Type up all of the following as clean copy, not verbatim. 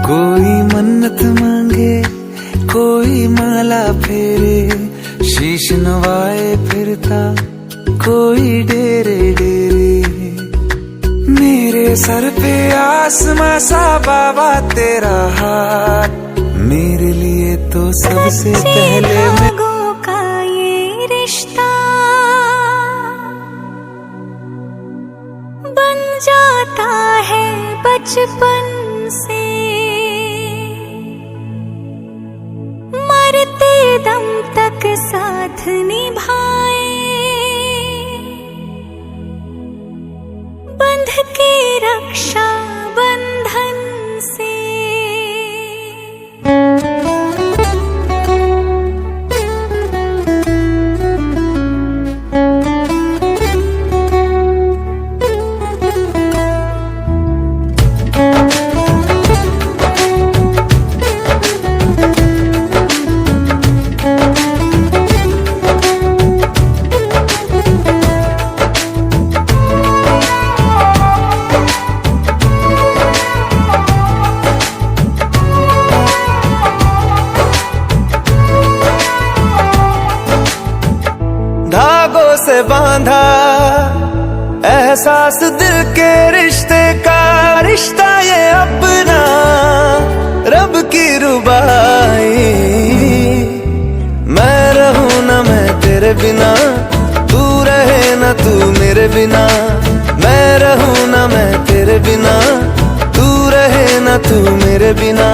कोई मन्नत मांगे, कोई माला फेरे, शीश नवाए फिरता कोई डेरे डेरे। मेरे सर पे आसमां सा बाबा तेरा हाथ, मेरे लिए तो सबसे पहले लोगों का ये रिश्ता बन जाता है बचपन से, मरते दम तक साथ निभाए, बंध के रक्षा बंधन से। धागों से बांधा एहसास दिल के रिश्ते का, रिश्ता ये अपना रब की रुबाई। मैं रहूं ना मैं तेरे बिना, तू रहे ना तू मेरे बिना। मैं रहूं ना मैं तेरे बिना, तू रहे ना तू मेरे बिना।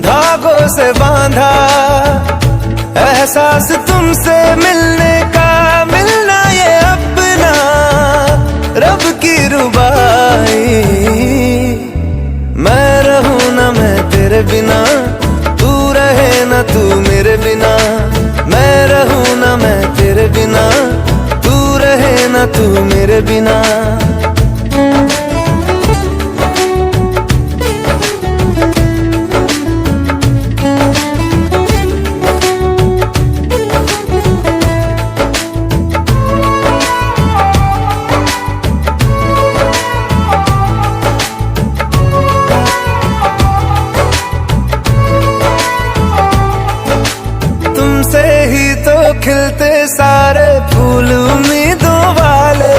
धागों से बांधा एहसास तुमसे मिलने का, मिलना ये अपना रब की रुबाई। मैं रहूं ना मैं तेरे बिना, तू रहे ना तू मेरे बिना। मैं रहूं ना मैं तेरे बिना, तू रहे ना तू मेरे बिना। तुमसे ही तो खिलते सारे फूल उम्मीदों वाले।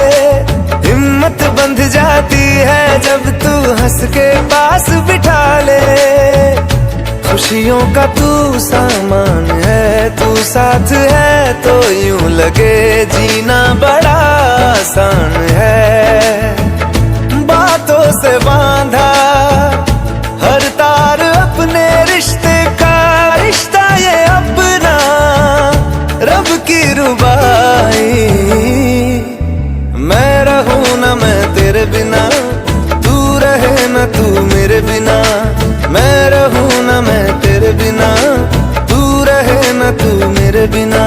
हिम्मत बंध जाती है जब तू हंस के पास बिठा ले। खुशियों का तू सामान है, तू साथ है तो यूं लगे जीना बड़ा आसान है। बातों से बांधा हर तार अपने रिश्ते का, रिश्ता ये अपना रब की रुबाई। मैं रहूं ना मैं तेरे बिना, तू रहे ना तू मेरे बिना। मैं रहूं ना मैं तेरे बिना, तू रहे ना तू मेरे बिना।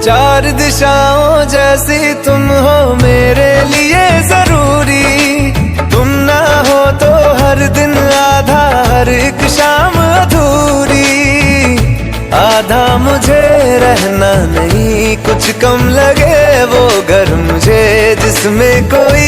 चार दिशाओं जैसी तुम हो मेरे लिए जरूरी। तुम ना हो तो हर दिन आधा, हर एक शाम अधूरी। आधा मुझे रहना नहीं, कुछ कम लगे वो घर मुझे जिसमें कोई